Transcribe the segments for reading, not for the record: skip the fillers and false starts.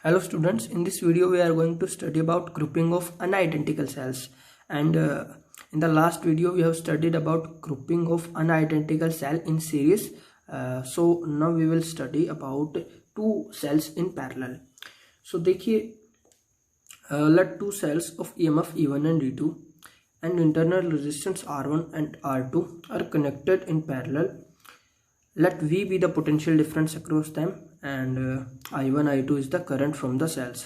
Hello students, in this video we are going to study about grouping of unidentical cells, and in the last video we have studied about grouping of unidentical cell in series. So now we will study about two cells in parallel. So देखिए, let two cells of EMF E1 and E2 and internal resistance R1 and R2 are connected in parallel. Let V be the potential difference across them and I1 I2 is the current from the cells.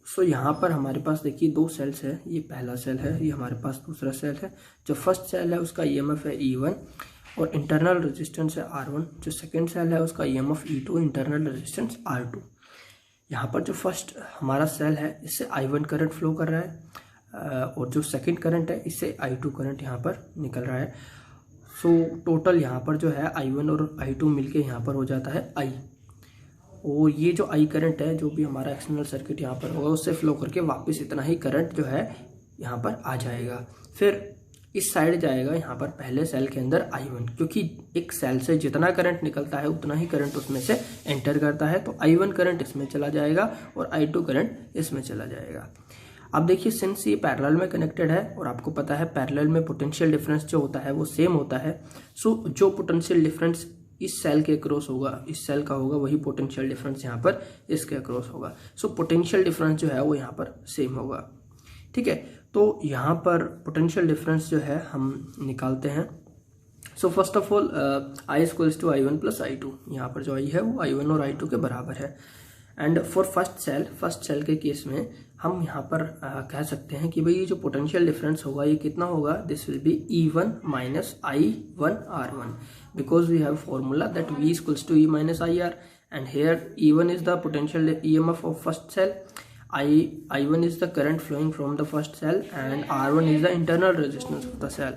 सो यहाँ पर हमारे पास देखिए दो sales है, ये पहला cell है, ये हमारे पास दूसरा सेल है। जो फर्स्ट सेल है उसका EMF है E1 और इंटरनल रेजिस्टेंस है R1। जो सेकंड सेल है उसका EMF E2, internal resistance R2। यहाँ पर जो फर्स्ट हमारा सेल है इससे I1 करंट फ्लो कर रहा है और जो सेकंड करंट है इससे I2 करंट यहाँ पर निकल रहा है। सो टोटल यहाँ पर जो है I1 और I2 मिलके यहाँ पर हो जाता है I, और ये जो I करंट है जो भी हमारा एक्सटर्नल सर्किट यहाँ पर होगा उससे फ्लो करके वापस इतना ही करंट जो है यहाँ पर आ जाएगा। फिर इस साइड जाएगा यहाँ पर पहले सेल के अंदर I1, क्योंकि एक सेल से जितना करंट निकलता है उतना ही करंट उसमें से एंटर करता है, तो I1 करंट इसमें चला जाएगा और I2 करंट इसमें चला जाएगा। अब देखिए, सिंस ये पैरेलल में कनेक्टेड है और आपको पता है पैरेलल में पोटेंशियल डिफरेंस जो होता है वो सेम होता है। सो जो पोटेंशियल डिफरेंस इस सेल के अक्रॉस होगा, इस सेल का होगा, वही पोटेंशियल डिफरेंस यहाँ पर इसके अक्रॉस होगा। सो पोटेंशियल डिफरेंस जो है वो यहाँ पर सेम होगा। ठीक है, तो यहाँ पर पोटेंशियल डिफरेंस जो है हम निकालते हैं। So first of all I equals to I1 plus I2। यहाँ पर जो I है वो I1 और I2 के बराबर है। एंड फॉर फर्स्ट सेल के केस में हम यहाँ पर कह सकते हैं कि भाई ये जो पोटेंशियल डिफरेंस होगा ये कितना होगा, this will be E1 minus I1 R1, because we have formula that V equals to E minus IR, and here E1 is the potential EMF of first cell, I1 is the current flowing from the first cell, and R1 is the internal resistance of the cell.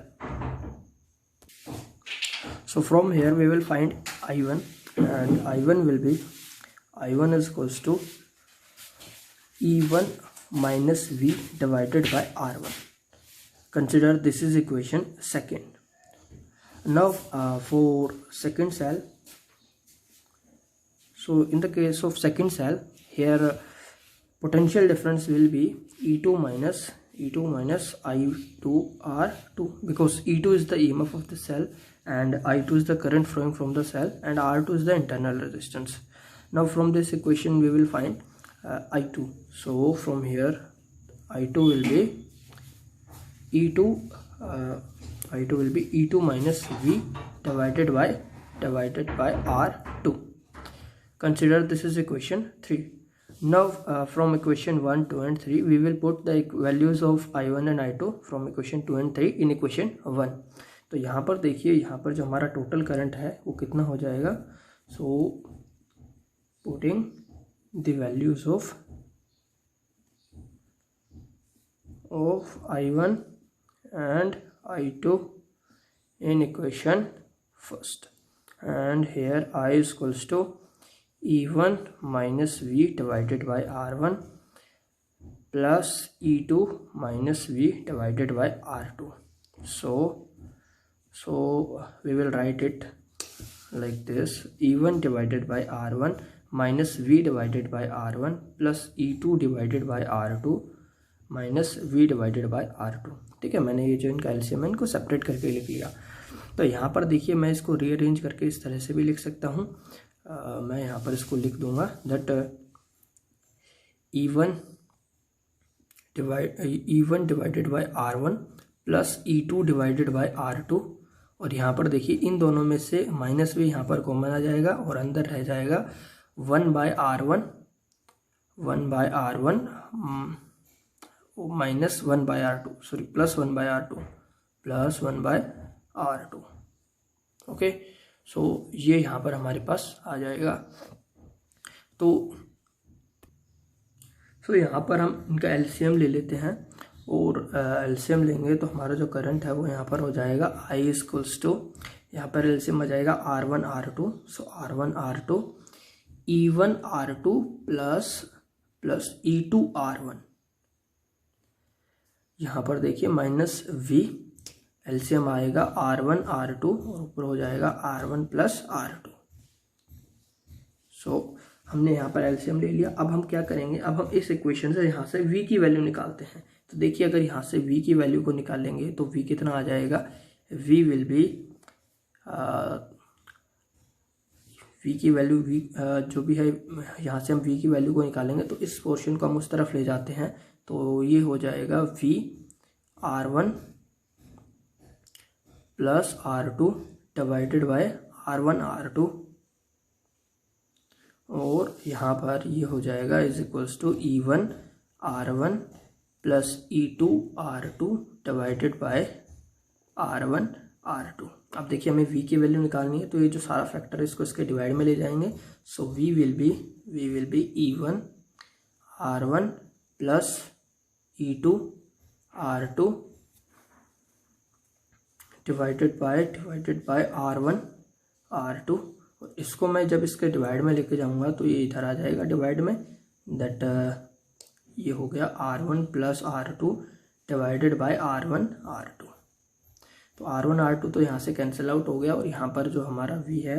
So from here we will find I1, and I1 will be I1 is equals to E1 minus V divided by R1. Consider this is equation second. Now for second cell, so in the case of second cell, here potential difference will be E2 minus I2 R2, because E2 is the EMF of the cell and I2 is the current flowing from the cell and R2 is the internal resistance. Now from this equation we will find I2. So from here I2 will be E2 minus V divided by R2. Consider this is equation 3. Now from equation 1, 2 and 3 we will put the values of I1 and I2 from equation 2 and 3 in equation 1. तो यहाँ पर देखिए, यहाँ पर जो हमारा total current है वो कितना हो जाएगा। So putting the values of I1 and I2 in equation first, and here I is equals to E1 minus V divided by R1 plus E2 minus V divided by R2. So we will write it like this: E1 divided by R1 minus V divided by R1 plus E2 divided by R2 minus V divided by R2। ठीक है, मैंने ये जो इनका LCM है इनको separate करके लिख लिया। तो यहाँ पर देखिए, मैं इसको रीअरेंज करके इस तरह से भी लिख सकता हूँ। मैं यहाँ पर इसको लिख दूंगा that E1 divided by R1 plus E2 divided by R2, और यहाँ पर देखिए इन दोनों में से माइनस भी यहाँ पर कॉमन आ जाएगा और अंदर रह जाएगा 1 by R1 minus 1 by R2, sorry plus 1 by R2। Okay, so ये यहाँ पर हमारे पास आ जाएगा। तो यहाँ पर हम इनका एलसीएम ले लेते हैं, और एलसीएम लेंगे तो हमारा जो करंट है वो यहाँ पर हो जाएगा I इक्वल्स टू, यहाँ पर एलसीएम आ जाएगा R1 R2, सो R1 R2 E1 R2 plus E2 R1। यहाँ पर देखिए माइनस V, एलसीएम आएगा R1 R2 और ऊपर हो जाएगा R1 प्लस R2। सो हमने यहाँ पर एलसीएम ले लिया। अब हम क्या करेंगे, अब हम इस इक्वेशन से यहाँ से v की वैल्यू निकालते हैं। तो देखिए अगर यहाँ से v की वैल्यू को निकालेंगे तो v कितना आ जाएगा, v विल बी v की वैल्यू जो भी है, यहाँ से हम v की वैल्यू को निकालेंगे तो इस पोर्शन को हम उस तरफ ले जाते हैं, तो ये हो जाएगा v r1 plus r2 divided by r1 r2, और यहाँ पर ये हो जाएगा is equals to E1 R1 plus E2 R2 divided by R1 R2। अब देखिए हमें v की वैल्यू निकालनी है, तो ये जो सारा फैक्टर है इसको इसके डिवाइड में ले जाएंगे। सो v will be E1 R1 plus E2 R2 divided by R1 R2। इसको मैं जब इसके डिवाइड में लेके जाऊंगा तो ये इधर आ जाएगा डिवाइड में, दैट ये हो गया R1 plus R2 divided by R1 R2। तो R1 R2 तो यहाँ से कैंसिल आउट हो गया, और यहाँ पर जो हमारा v है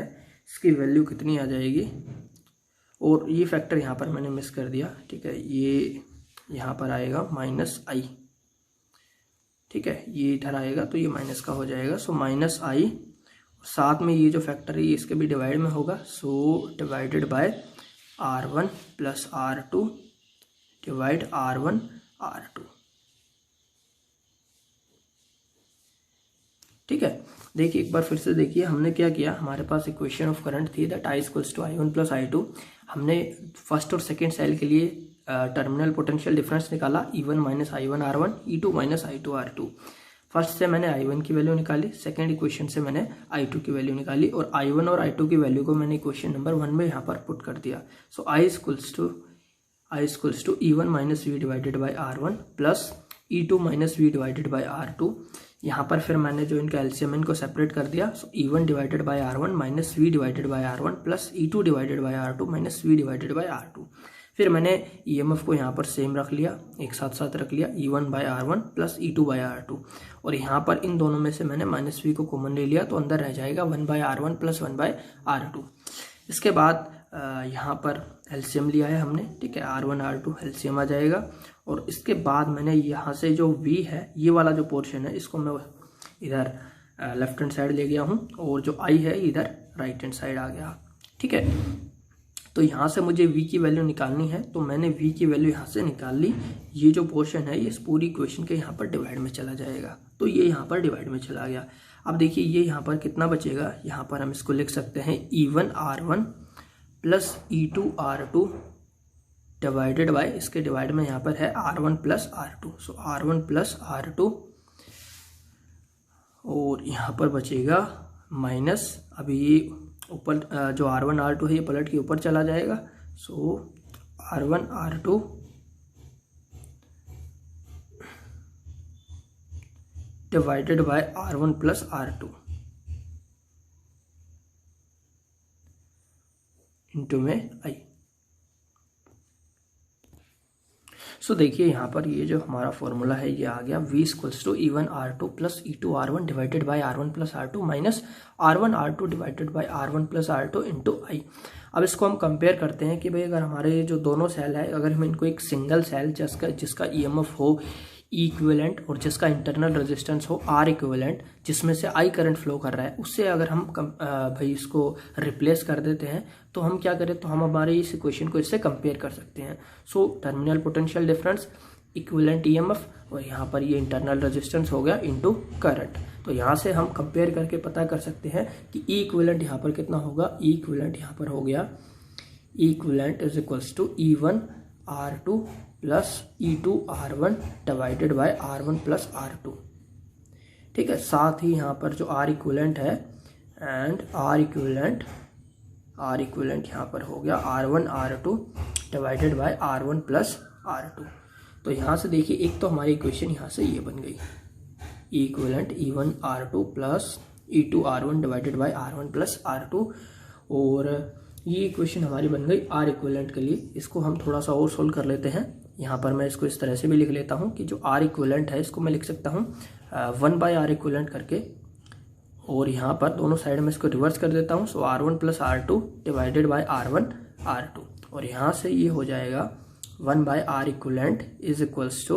इसकी वैल्यू कितनी आ जाएगी, और ये फैक्टर यहाँ पर मैंने मिस कर दिया, ठीक है, ये यहाँ पर आएगा -i, ठीक है, ये इधर आएगा तो ये माइनस का हो जाएगा। सो -i, साथ में ये जो फैक्टर है ये इसके भी डिवाइड में होगा। So divided by R1 plus R2 divide R1 R2, ठीक है। देखिए एक बार फिर से देखिए हमने क्या किया, हमारे पास इक्वेशन ऑफ करंट थी that I equals to I1 plus I2। हमने फर्स्ट और सेकेंड सेल के लिए टर्मिनल पोटेंशियल डिफरेंस निकाला, E1 minus I1 R1, E2 minus I2 R2। First से मैंने I1 की वैल्यू निकाली, सेकेंड इक्वेशन से मैंने I2 की वैल्यू निकाली, और I1 और I2 की वैल्यू को मैंने इक्वेशन नंबर 1 में यहाँ पर पुट कर दिया। So I equals to E1 minus V divided by R1 plus E2 minus V divided by R2। यहाँ पर फिर मैंने जो इनका एलसीएम इनको सेपरेट कर दिया। सो E1 divided by R1 minus V divided by R1 plus E2 divided by R2 minus V divided by R2। फिर मैंने EMF को यहाँ पर सेम रख लिया, एक साथ रख लिया, E1 by R1 plus E2 by R2, और यहाँ पर इन दोनों में से मैंने माइनस V को कॉमन ले लिया, तो अंदर रह जाएगा 1 by R1 plus 1 by R2। इसके बाद यहाँ पर एलसीएम लिया है हमने, ठीक है, R1 R2 एलसीएम आ जाएगा, और इसके बाद मैंने यहाँ से जो V है, ये वाला जो पोर्शन है, इसको मैं इधर लेफ्ट हैंड साइड ले गया हूँ, और जो I है इधर राइट हैंड साइड आ गया, ठीक है। तो यहाँ से मुझे v की वैल्यू निकालनी है, तो मैंने v की वैल्यू यहाँ से निकाल ली। ये जो पोर्शन है ये इस पूरी इक्वेशन के यहाँ पर डिवाइड में चला जाएगा, तो ये यहाँ पर डिवाइड में चला गया। अब देखिए ये यहाँ पर कितना बचेगा, यहाँ पर हम इसको लिख सकते हैं E1 R1 plus E2 R2 divided bye, इसके डिवाइड में यहाँ पर है R1 प्लस R2। सो R1 प्लस R2, और यहाँ पर बचेगा माइनस, अभी ये ऊपर जो R1 R2 है ये पलट के ऊपर चला जाएगा। सो R1 R2 divided by R1 plus R2 into में I। सो देखिए यहाँ पर ये जो हमारा फॉर्मूला है ये आ गया, V equals to E1 R2 plus E2 R1 divided by R1 plus R2 minus R1 R2 divided by R1 plus R2 into I। अब इसको हम कंपेयर करते हैं कि भाई अगर हमारे जो दोनों सेल है, अगर हम इनको एक सिंगल सेल जिसका EMF हो E इक्विवेलेंट और जिसका इंटरनल रेजिस्टेंस हो R इक्विवेलेंट, जिसमें से I करंट फ्लो कर रहा है, उससे अगर हम भाई इसको रिप्लेस कर देते हैं, तो हम क्या करें, तो हम हमारे इस इक्वेशन को इससे कंपेयर कर सकते हैं। So terminal potential difference, equivalent EMF, और यहाँ पर ये इंटरनल रेजिस्टेंस हो गया इनटू करंट। तो यहाँ से हम कंपेयर करके पता कर सकते हैं कि E इक्विवेलेंट यहाँ पर कितना होगा। E इक्विवेलेंट यहाँ पर हो गया, E equivalent is equals to E1 R2 plus E2 R1 divided by R1 plus R2, ठीक है। साथ ही यहाँ पर जो R इक्विवेलेंट है एंड R इक्विवेलेंट यहाँ पर हो गया R1 R2 divided by R1 plus R2। तो यहाँ से देखिए एक तो हमारी इक्वेशन यहाँ से ये बन गई, E equivalent E1 R2 plus E2 R1 divided by R1 plus R2, और ये इक्वेशन हमारी बन गई R इक्विवेलेंट के लिए। इसको हम थोड़ा सा और सोल्व कर लेते हैं। यहाँ पर मैं इसको इस तरह से भी लिख लेता हूँ कि जो R इक्विवेलेंट है इसको मैं लिख सकता हूँ 1 बाय R इक्विवेलेंट करके, और यहाँ पर दोनों साइड में इसको रिवर्स कर देता हूँ। सो R1 plus R2 divided by R1 R2, और यहाँ से ये हो जाएगा 1/R equivalent is equals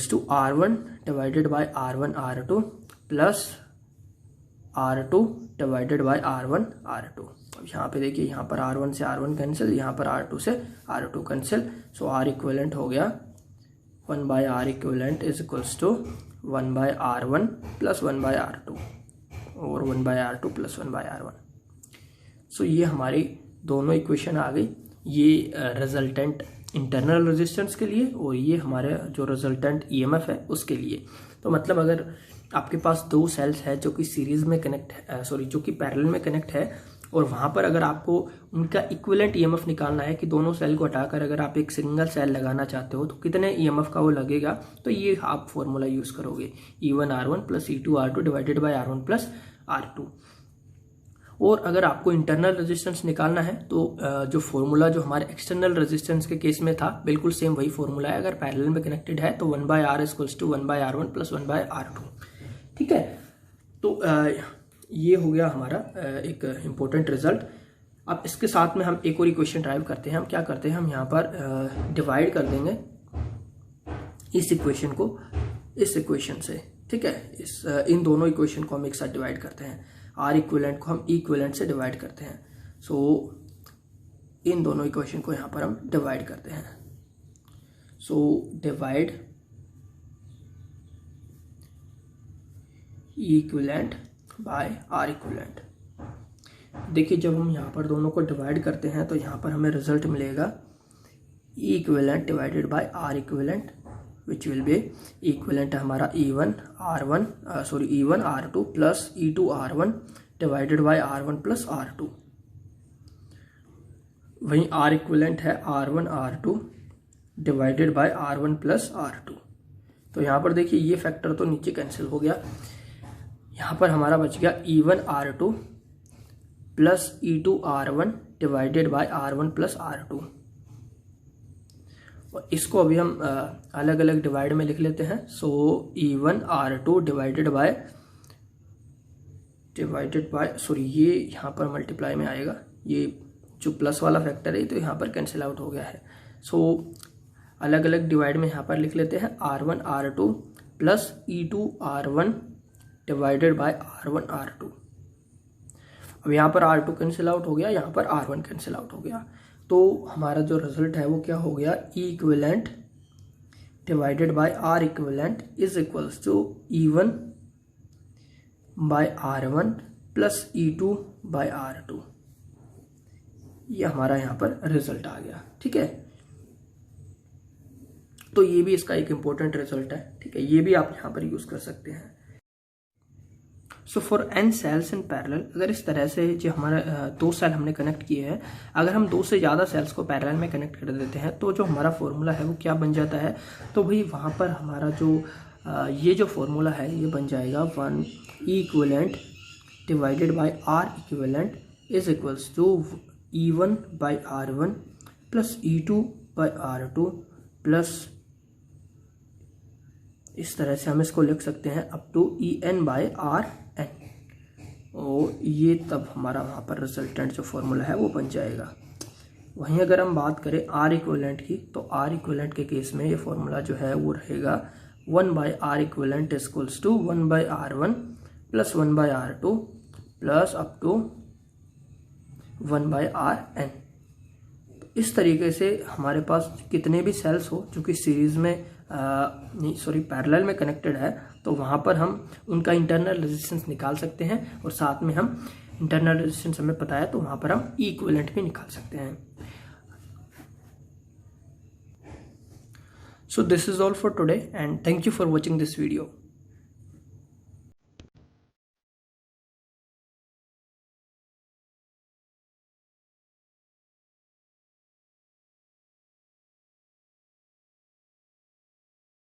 to R1 divided by R1 R2 plus R2 divided by R1 R2। अब यहाँ पे देखिए, यहाँ पर R1 से R1 कैंसिल, यहाँ पर R2 से R2 कैंसिल, सो R इक्विवेलेंट हो गया 1/R equivalent is equals to 1/R1 plus 1/R2 और 1/R2 प्लस 1/R1। सो ये हमारी दोनों इक्वेशन आ गई, ये रिजल्टेंट इंटरनल रेजिस्टेंस के लिए और ये हमारे जो रिजल्टेंट ईएमएफ है उसके लिए। तो मतलब अगर आपके पास दो सेल्स है जो कि सीरीज में जो कि पैरेलल में कनेक्ट है और वहाँ पर अगर आपको उनका इक्विवेलेंट ईएमएफ निकालना है कि दोनों सेल को हटाकर अगर आप एक सिंगल सेल लगाना चाहते हो तो कितने ईएमएफ का वो लगेगा, तो ये आप फॉर्मूला यूज करोगे E1R1 plus E2R2 divided by R1 plus R2। और अगर आपको इंटरनल रेजिस्टेंस निकालना है तो जो फॉर्मूला जो हमारे एक्सटर्नल रेजिस्टेंस के केस में था बिल्कुल सेम वही फॉर्मूला है। अगर पैरेलल में कनेक्टेड है तो 1/R equals to 1/R1 plus 1/R2। ठीक है, तो ये हो गया हमारा एक इम्पोर्टेंट रिजल्ट। अब इसके साथ में हम एक और इक्वेशन ड्राइव करते हैं। हम क्या करते हैं, हम यहाँ पर डिवाइड कर देंगे इस इक्वेशन को इस इक्वेशन से। ठीक है, इन दोनों इक्वेशन को हम एक साथ डिवाइड करते हैं। R इक्विवेलेंट को हम इक्विवेलेंट से डिवाइड करते हैं। सो इन दोनों इक्वेशन को यहाँ पर हम डिवाइड करते हैं। So divide equivalent by R equivalent. देखिए, जब हम यहाँ पर दोनों को डिवाइड करते हैं तो यहाँ पर हमें रिजल्ट मिलेगा E equivalent divided by R equivalent which will be equivalent है हमारा E1 R2 plus E2 R1 divided by R1 plus R2। वहीं R इक्विवेलेंट है R1 R2 divided by R1 plus R2। तो यहाँ पर देखिए, ये फैक्टर तो नीचे कैंसिल हो गया, यहाँ पर हमारा बच गया E1 R2 plus E2 R1 divided by R1 plus R2। और इसको अभी हम अलग अलग डिवाइड में लिख लेते हैं। सो E1 R2 डिवाइडेड बाय ये यहाँ पर मल्टीप्लाई में आएगा, ये जो प्लस वाला फैक्टर है तो यहाँ पर कैंसिल आउट हो गया है। सो अलग अलग डिवाइड में यहाँ पर लिख लेते हैं R1 R2 plus E2 R1 divided by R1 R2। अब यहाँ पर R2 कैंसिल आउट हो गया, यहाँ पर R1 कैंसिल आउट हो गया, तो हमारा जो रिजल्ट है वो क्या हो गया, E equivalent divided by R equivalent is equals to E1 by R1 plus E2 by R2। ये हमारा यहाँ पर रिजल्ट आ गया। ठीक है, तो ये भी इसका एक इम्पोर्टेंट रिजल्ट है। ठीक है, ये भी आप यहाँ पर यूज कर सकते हैं। So for n cells in parallel, अगर इस तरह से जो हमारा दो सेल हमने कनेक्ट किए हैं, अगर हम दो से ज़्यादा सेल्स को पैरेलल में कनेक्ट कर देते हैं तो जो हमारा फॉर्मूला है वो क्या बन जाता है, तो भाई वहाँ पर हमारा जो ये जो फॉर्मूला है ये बन जाएगा 1 E equivalent divided by R equivalent is equals to E1 by R1 plus E2 by R2 plus इस तरह से हम इसको लिख सकते हैं up to EN by RN। और ये तब हमारा वहाँ पर रिजल्टेंट जो फॉर्मूला है वो बन जाएगा। वहीं अगर हम बात करें R इक्विवेलेंट की, तो R इक्विवेलेंट के केस में ये फॉर्मूला जो है वो रहेगा 1/R equivalent equals to 1/R1 plus 1/R2 plus up to 1/RN। इस तरीके से हमारे पास कितने भी सेल्स हो जो कि सीरीज में पैरेलल में कनेक्टेड है, तो वहाँ पर हम उनका इंटरनल रेजिस्टेंस निकाल सकते हैं और साथ में हम इंटरनल रेजिस्टेंस हमें पता है तो वहाँ पर हम E इक्विवेलेंट भी निकाल सकते हैं। So this is all for today and thank you for watching this video.